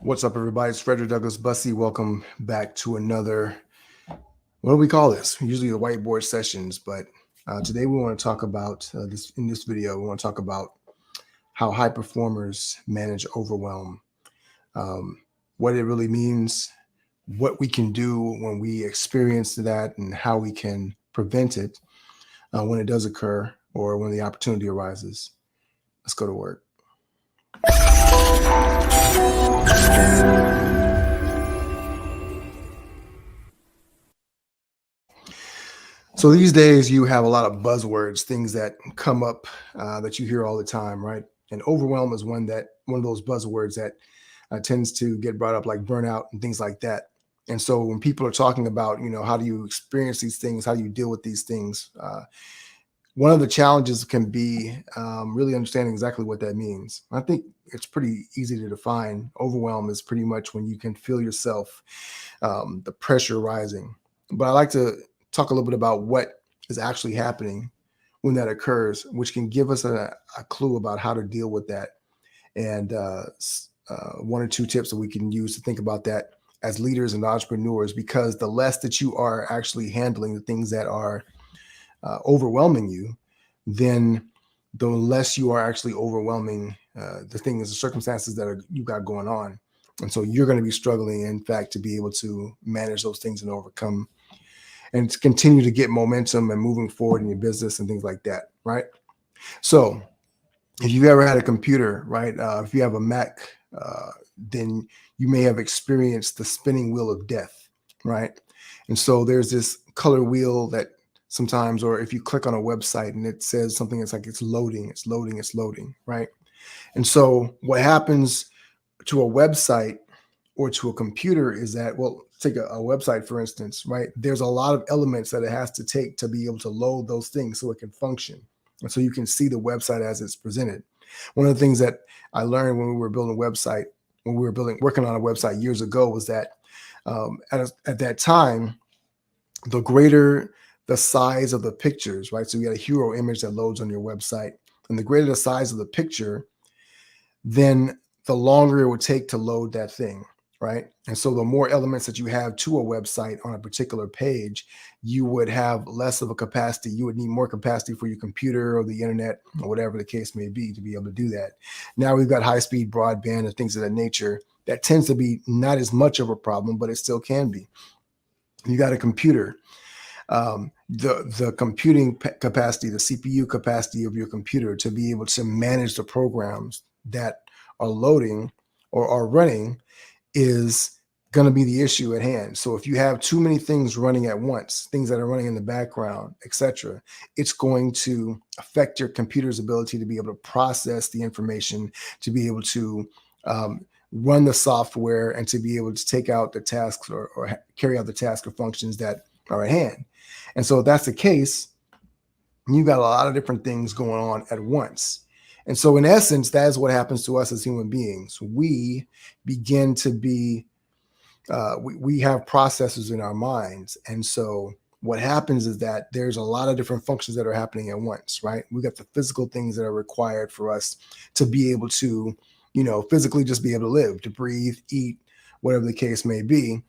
What's up, everybody? It's Frederick Douglass Bussey. Welcome back to another, what do we call this? Usually the whiteboard sessions, but today we want to talk about this. In this video, we want to talk about how high performers manage overwhelm, what it really means, what we can do when we experience that, and how we can prevent it when it does occur or when the opportunity arises. Let's go to work. So these days you have a lot of buzzwords, things that come up that you hear all the time, right? And overwhelm is one of those buzzwords that tends to get brought up, like burnout and things like that. And so when people are talking about, how do you experience these things, how do you deal with these things, one of the challenges can be really understanding exactly what that means. I think it's pretty easy to define. Overwhelm is pretty much when you can feel yourself, the pressure rising. But I like to talk a little bit about what is actually happening when that occurs, which can give us a clue about how to deal with that. And one or two tips that we can use to think about that as leaders and entrepreneurs, because the less that you are actually handling the things that are overwhelming you, then the less you are actually overwhelming the things, the circumstances that you got going on. And so you're going to be struggling, in fact, to be able to manage those things and overcome and to continue to get momentum and moving forward in your business and things like that, right? So if you've ever had a computer, right, if you have a Mac, then you may have experienced the spinning wheel of death, right? And so there's this color wheel that sometimes, or if you click on a website and it says something, it's like it's loading, it's loading, it's loading, right? And so what happens to a website or to a computer is that, well, take a website, for instance, right? There's a lot of elements that it has to take to be able to load those things so it can function. And so you can see the website as it's presented. One of the things that I learned when we were building a website, when we were working on a website years ago, was that at that time, the greater the size of the pictures, right? So you got a hero image that loads on your website, and the greater the size of the picture, then the longer it would take to load that thing, right? And so the more elements that you have to a website on a particular page, you would have less of a capacity. You would need more capacity for your computer or the internet or whatever the case may be to be able to do that. Now we've got high-speed broadband and things of that nature. That tends to be not as much of a problem, but it still can be. You got a computer. The computing capacity, the CPU capacity of your computer to be able to manage the programs that are loading or are running is going to be the issue at hand. So if you have too many things running at once, things that are running in the background, etc., it's going to affect your computer's ability to be able to process the information, to be able to run the software, and to be able to take out the tasks or carry out the task or functions that are at hand. And so if that's the case, you've got a lot of different things going on at once. And so in essence, that is what happens to us as human beings. We begin to be, we have processes in our minds. And so what happens is that there's a lot of different functions that are happening at once, right? We got the physical things that are required for us to be able to, physically just be able to live, to breathe, eat, whatever the case may be.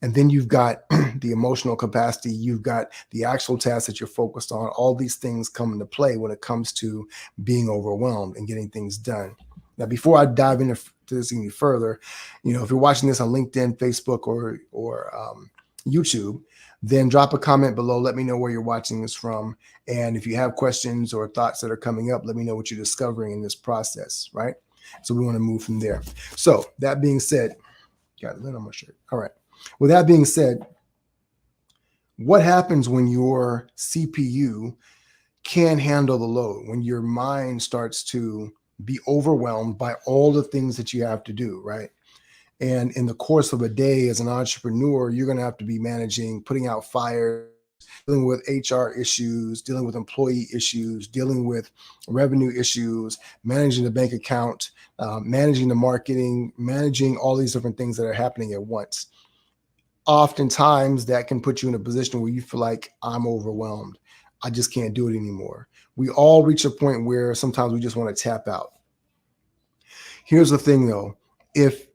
And then you've got the emotional capacity, you've got the actual tasks that you're focused on. All these things come into play when it comes to being overwhelmed and getting things done. Now, before I dive into this any further, if you're watching this on LinkedIn, Facebook, or YouTube, then drop a comment below. Let me know where you're watching this from. And if you have questions or thoughts that are coming up, let me know what you're discovering in this process, right? So we want to move from there. So that being said, got a lid on my shirt. All right. With that being said, what happens when your CPU can't handle the load, when your mind starts to be overwhelmed by all the things that you have to do, right? And in the course of a day as an entrepreneur, you're going to have to be managing, putting out fires, dealing with HR issues, dealing with employee issues, dealing with revenue issues, managing the bank account, managing the marketing, managing all these different things that are happening at once. Oftentimes that can put you in a position where you feel like, I'm overwhelmed. I just can't do it anymore. We all reach a point where sometimes we just want to tap out. Here's the thing though, if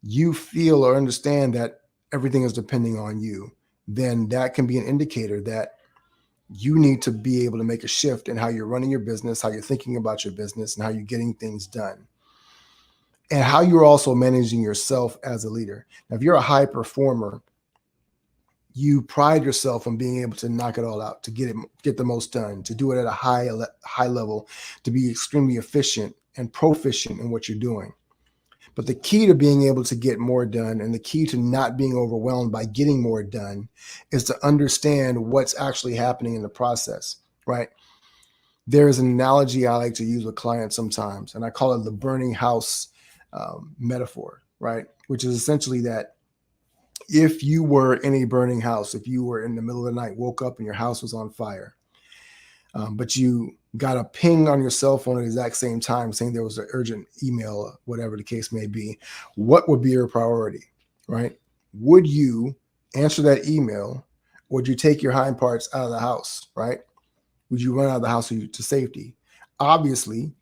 you feel or understand that everything is depending on you, then that can be an indicator that you need to be able to make a shift in how you're running your business, how you're thinking about your business, and how you're getting things done, and how you're also managing yourself as a leader. Now, if you're a high performer, you pride yourself on being able to knock it all out, to get the most done, to do it at a high level, to be extremely efficient and proficient in what you're doing. But the key to being able to get more done and the key to not being overwhelmed by getting more done is to understand what's actually happening in the process, right? There's an analogy I like to use with clients sometimes, and I call it the burning house metaphor, right? Which is essentially that if you were in a burning house, if you were in the middle of the night, woke up and your house was on fire, but you got a ping on your cell phone at the exact same time saying there was an urgent email, whatever the case may be, what would be your priority, right? Would you answer that email? Would you take your hind parts out of the house, right? Would you run out of the house to safety? Obviously,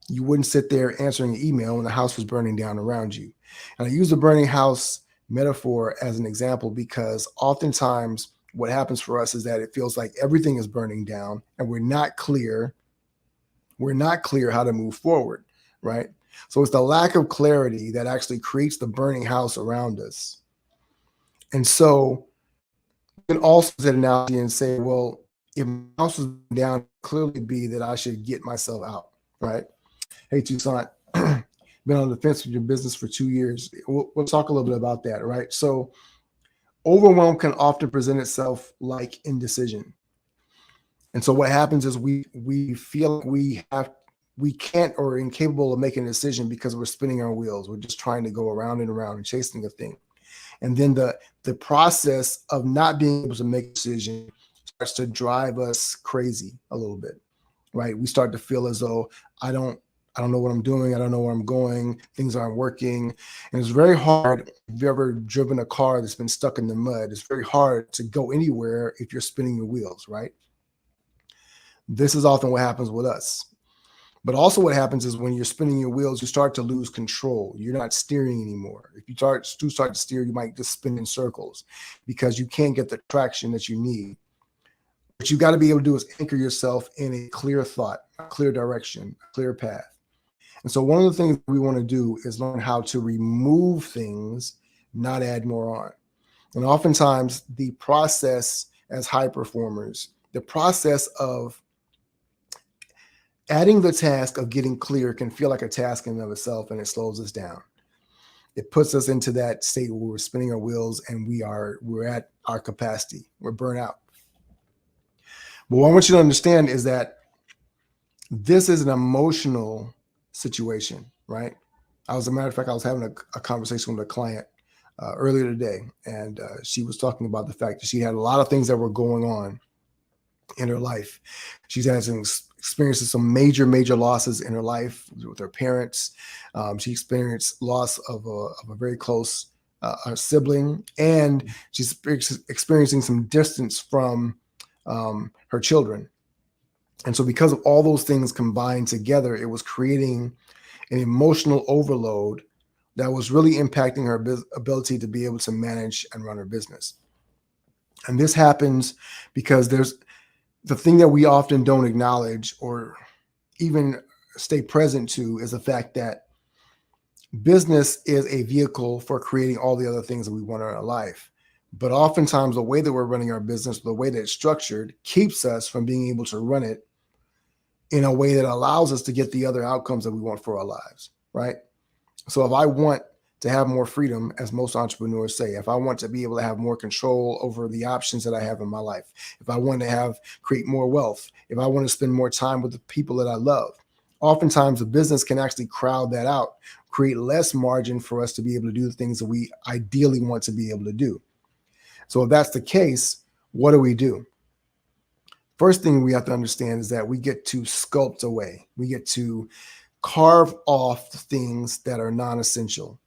you wouldn't sit there answering an email when the house was burning down around you. And I use the burning house metaphor as an example because oftentimes what happens for us is that it feels like everything is burning down and we're not clear how to move forward, right? So it's the lack of clarity that actually creates the burning house around us. And so you can also use that analogy and say, well, if my house is down, clearly be that I should get myself out, right? Hey, Toussaint, been on the fence with your business for 2 years. We'll talk a little bit about that, right? So overwhelm can often present itself like indecision. And so what happens is we feel like we can't or are incapable of making a decision because we're spinning our wheels. We're just trying to go around and around and chasing a thing. And then the process of not being able to make a decision starts to drive us crazy a little bit, right? We start to feel as though I don't know what I'm doing. I don't know where I'm going. Things aren't working. And it's very hard. If you've ever driven a car that's been stuck in the mud, it's very hard to go anywhere if you're spinning your wheels, right? This is often what happens with us. But also what happens is when you're spinning your wheels, you start to lose control. You're not steering anymore. If you start to steer, you might just spin in circles because you can't get the traction that you need. What you got to be able to do is anchor yourself in a clear thought, a clear direction, a clear path. And so one of the things we want to do is learn how to remove things, not add more on. And oftentimes the process as high performers, the process of adding the task of getting clear can feel like a task in and of itself, and it slows us down. It puts us into that state where we're spinning our wheels and we're at our capacity. We're burnt out. But what I want you to understand is that this is an emotional situation, right? As a matter of fact, I was having a conversation with a client earlier today, and she was talking about the fact that she had a lot of things that were going on in her life. She's had some experiences, some major losses in her life with her parents. She experienced loss of a very close sibling, and she's experiencing some distance from her children. And so because of all those things combined together, it was creating an emotional overload that was really impacting her ability to be able to manage and run her business. And this happens because there's the thing that we often don't acknowledge or even stay present to is the fact that business is a vehicle for creating all the other things that we want in our life. But oftentimes the way that we're running our business, the way that it's structured, keeps us from being able to run it in a way that allows us to get the other outcomes that we want for our lives, right? So if I want to have more freedom, as most entrepreneurs say, if I want to be able to have more control over the options that I have in my life, if I want to create more wealth, if I want to spend more time with the people that I love, oftentimes the business can actually crowd that out, create less margin for us to be able to do the things that we ideally want to be able to do. So if that's the case, what do? First thing we have to understand is that we get to sculpt away. We get to carve off things that are non-essential.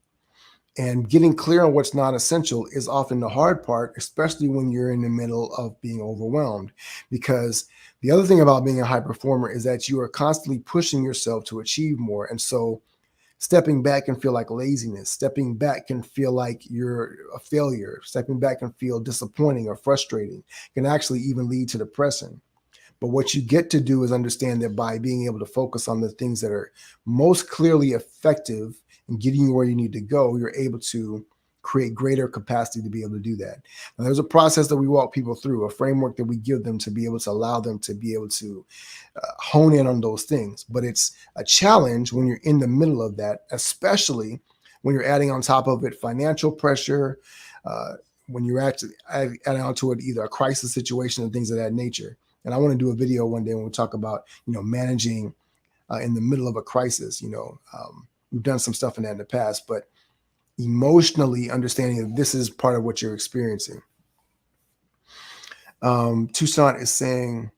And getting clear on what's non-essential is often the hard part, especially when you're in the middle of being overwhelmed. Because the other thing about being a high performer is that you are constantly pushing yourself to achieve more. And so Stepping back can feel like laziness. Stepping back can feel like you're a failure. Stepping back can feel disappointing or frustrating. Can actually even lead to depression. But what you get to do is understand that by being able to focus on the things that are most clearly effective in getting you where you need to go, you're able to create greater capacity to be able to do that. Now, there's a process that we walk people through, a framework that we give them to be able to allow them to be able to hone in on those things. But it's a challenge when you're in the middle of that, especially when you're adding on top of it financial pressure, when you're actually adding onto it either a crisis situation and things of that nature. And I want to do a video one day when we talk about, managing in the middle of a crisis. We've done some stuff in that in the past, but emotionally understanding that this is part of what you're experiencing. Toussaint is saying,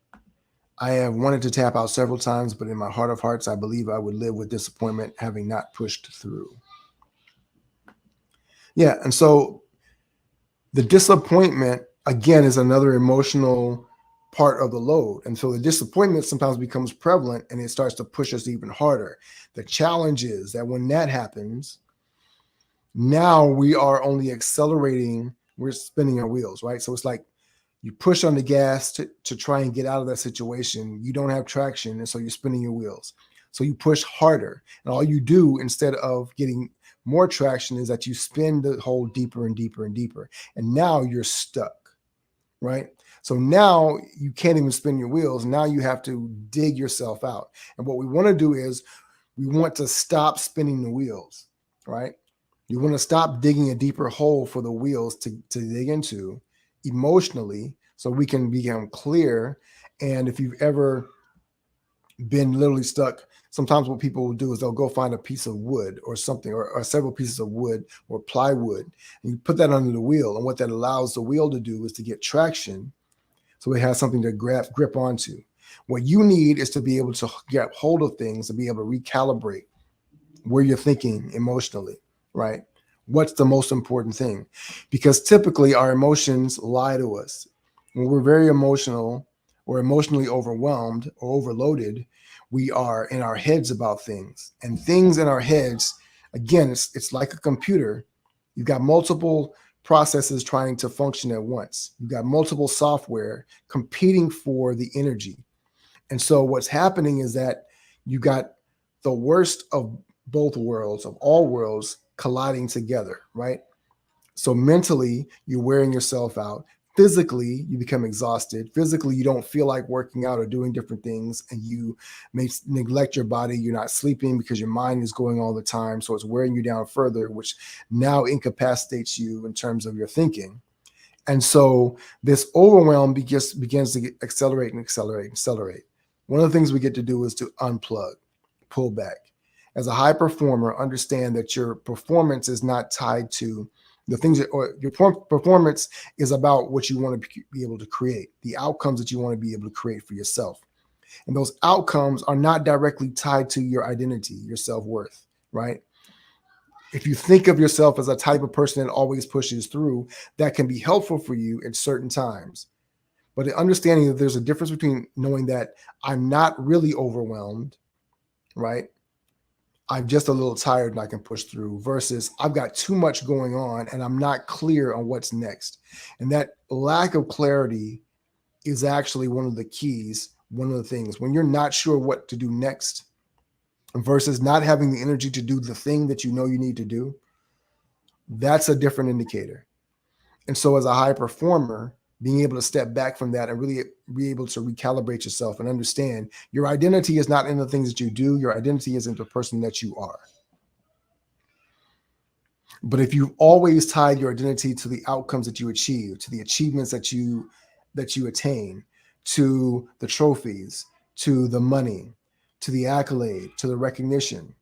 I have wanted to tap out several times, but in my heart of hearts, I believe I would live with disappointment having not pushed through. Yeah. And so the disappointment, again, is another emotional part of the load. And so the disappointment sometimes becomes prevalent and it starts to push us even harder. The challenge is that when that happens, now we are only accelerating, we're spinning our wheels, right? So it's like you push on the gas to try and get out of that situation. You don't have traction, and so you're spinning your wheels. So you push harder. And all you do instead of getting more traction is that you spin the hole deeper and deeper and deeper. And now you're stuck, right? So now you can't even spin your wheels. Now you have to dig yourself out. And what we want to do is we want to stop spinning the wheels, right? You want to stop digging a deeper hole for the wheels to dig into emotionally so we can become clear. And if you've ever been literally stuck, sometimes what people will do is they'll go find a piece of wood or something, or several pieces of wood or plywood, and you put that under the wheel. And what that allows the wheel to do is to get traction so it has something to grip onto. What you need is to be able to get hold of things, to be able to recalibrate where you're thinking emotionally, right? What's the most important thing? Because typically our emotions lie to us. When we're very emotional or emotionally overwhelmed or overloaded, we are in our heads about things. And things in our heads, again, it's like a computer. You've got multiple processes trying to function at once. You've got multiple software competing for the energy. And so what's happening is that you got the worst of both worlds, of all worlds, colliding together, right? So mentally, you're wearing yourself out. Physically, you become exhausted. Physically, you don't feel like working out or doing different things, and you may neglect your body. You're not sleeping because your mind is going all the time. So it's wearing you down further, which now incapacitates you in terms of your thinking. And so this overwhelm begins to accelerate and accelerate and accelerate. One of the things we get to do is to unplug, pull back. As a high performer, understand that your performance is not tied to the things that, or your performance is about what you want to be able to create, the outcomes that you want to be able to create for yourself. And those outcomes are not directly tied to your identity, your self-worth, right? If you think of yourself as a type of person that always pushes through, that can be helpful for you at certain times. But the understanding that there's a difference between knowing that I'm not really overwhelmed, right? I'm just a little tired and I can push through, versus I've got too much going on and I'm not clear on what's next. And that lack of clarity is actually one of the keys, one of the things. When you're not sure what to do next versus not having the energy to do the thing that you know you need to do, that's a different indicator. And so as a high performer, being able to step back from that and really be able to recalibrate yourself and understand your identity is not in the things that you do. Your identity is in the person that you are. But if you've always tied your identity to the outcomes that you achieve, to the achievements that you attain, to the trophies, to the money, to the accolade, to the recognition,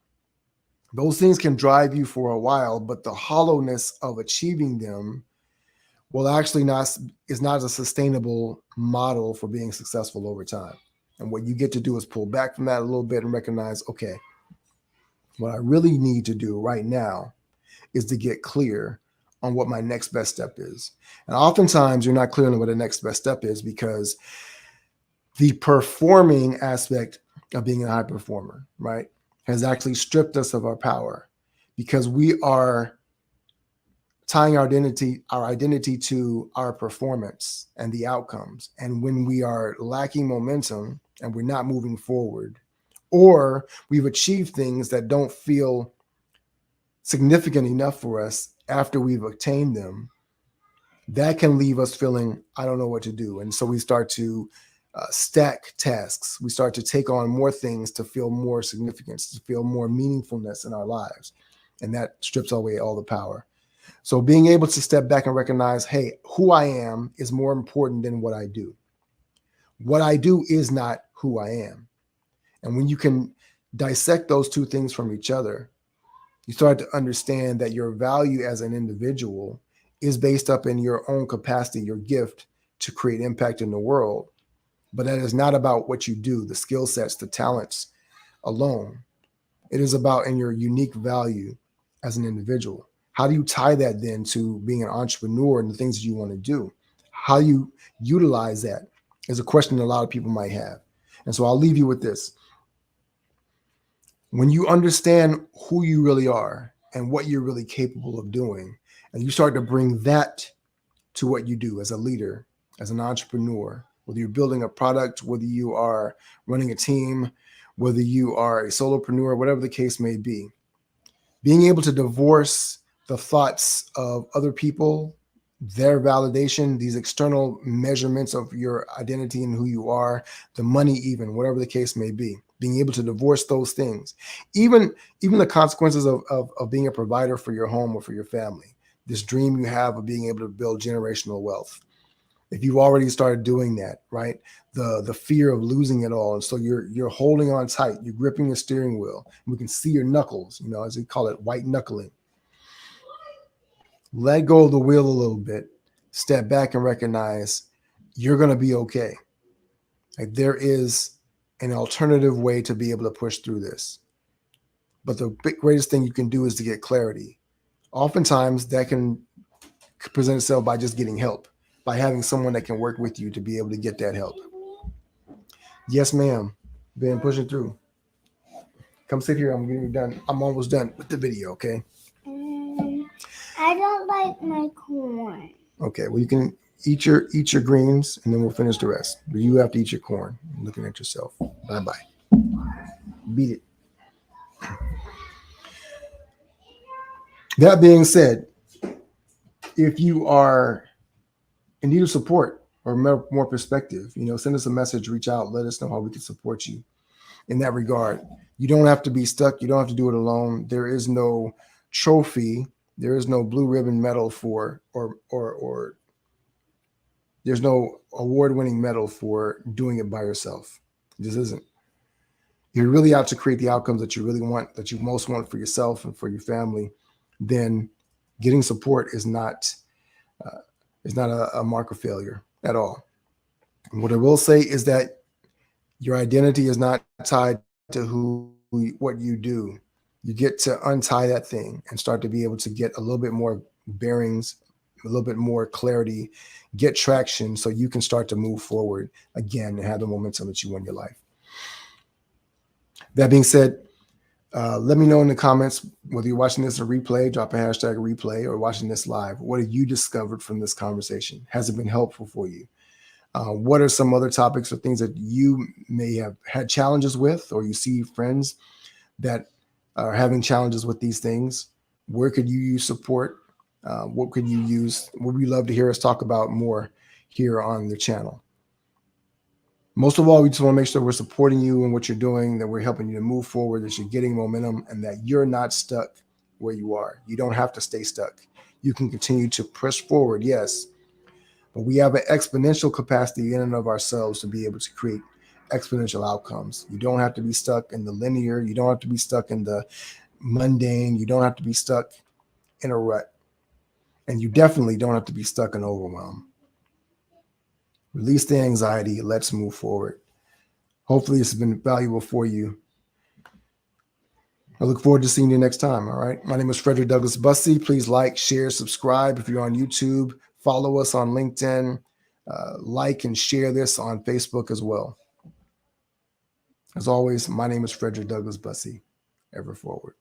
those things can drive you for a while, but the hollowness of achieving them will actually is not a sustainable model for being successful over time. And what you get to do is pull back from that a little bit and recognize, okay, what I really need to do right now is to get clear on what my next best step is. And oftentimes you're not clear on what the next best step is because the performing aspect of being a high performer, right? has actually stripped us of our power because we are tying our identity to our performance and the outcomes. And when we are lacking momentum and we're not moving forward, or we've achieved things that don't feel significant enough for us after we've attained them, that can leave us feeling, I don't know what to do. And so we start to stack tasks. We start to take on more things to feel more significance, to feel more meaningfulness in our lives. And that strips away all the power. So being able to step back and recognize, hey, who I am is more important than what I do. What I do is not who I am. And when you can dissect those two things from each other, you start to understand that your value as an individual is based up in your own capacity, your gift to create impact in the world. But that is not about what you do, the skill sets, the talents alone. It is about in your unique value as an individual. How do you tie that then to being an entrepreneur and the things that you want to do? How you utilize that is a question a lot of people might have. And so I'll leave you with this. When you understand who you really are and what you're really capable of doing, and you start to bring that to what you do as a leader, as an entrepreneur, whether you're building a product, whether you are running a team, whether you are a solopreneur, whatever the case may be, being able to divorce the thoughts of other people, their validation, these external measurements of your identity and who you are, the money, even whatever the case may be, being able to divorce those things, even the consequences of being a provider for your home or for your family, this dream you have of being able to build generational wealth. If you've already started doing that, right? The fear of losing it all. And so you're holding on tight, you're gripping the steering wheel. We can see your knuckles, as we call it, white knuckling. Let go of the wheel a little bit, step back and recognize you're going to be okay. Like there is an alternative way to be able to push through this. But the greatest thing you can do is to get clarity. Oftentimes that can present itself by just getting help, by having someone that can work with you to be able to get that help. Yes, ma'am. Been pushing through. Come sit here. I'm getting done. I'm almost done with the video, okay? I don't like my corn. Okay, well you can eat your greens and then we'll finish the rest. But you have to eat your corn. I'm looking at yourself. Bye-bye. Beat it. That being said, if you are in need of support or more perspective, send us a message, reach out, let us know how we can support you in that regard. You don't have to be stuck. You don't have to do it alone. There is no trophy. There is no blue ribbon medal for, or there's no award-winning medal for doing it by yourself. It just isn't. You're really out to create the outcomes that you really want, that you most want for yourself and for your family. Then getting support is not a mark of failure at all. And what I will say is that your identity is not tied to what you do. You get to untie that thing and start to be able to get a little bit more bearings, a little bit more clarity, get traction so you can start to move forward again and have the momentum that you want in your life. That being said, let me know in the comments whether you're watching this a replay, drop a hashtag replay, or watching this live. What have you discovered from this conversation? Has it been helpful for you? What are some other topics or things that you may have had challenges with, or you see friends that are having challenges with these things? Where could you use support? What could you use? Would we love to hear us talk about more here on the channel? Most of all, we just want to make sure we're supporting you in what you're doing, that we're helping you to move forward, that you're getting momentum, and that you're not stuck where you are. You don't have to stay stuck. You can continue to push forward, yes, but we have an exponential capacity in and of ourselves to be able to create exponential outcomes. You don't have to be stuck in the linear. You don't have to be stuck in the mundane. You don't have to be stuck in a rut. And you definitely don't have to be stuck in overwhelm. Release the anxiety. Let's move forward. Hopefully this has been valuable for you. I look forward to seeing you next time. All right. My name is Frederick Douglass Bussey. Please like, share, subscribe. If you're on YouTube, follow us on LinkedIn, like and share this on Facebook as well. As always, my name is Frederick Douglass Bussey. ever forward.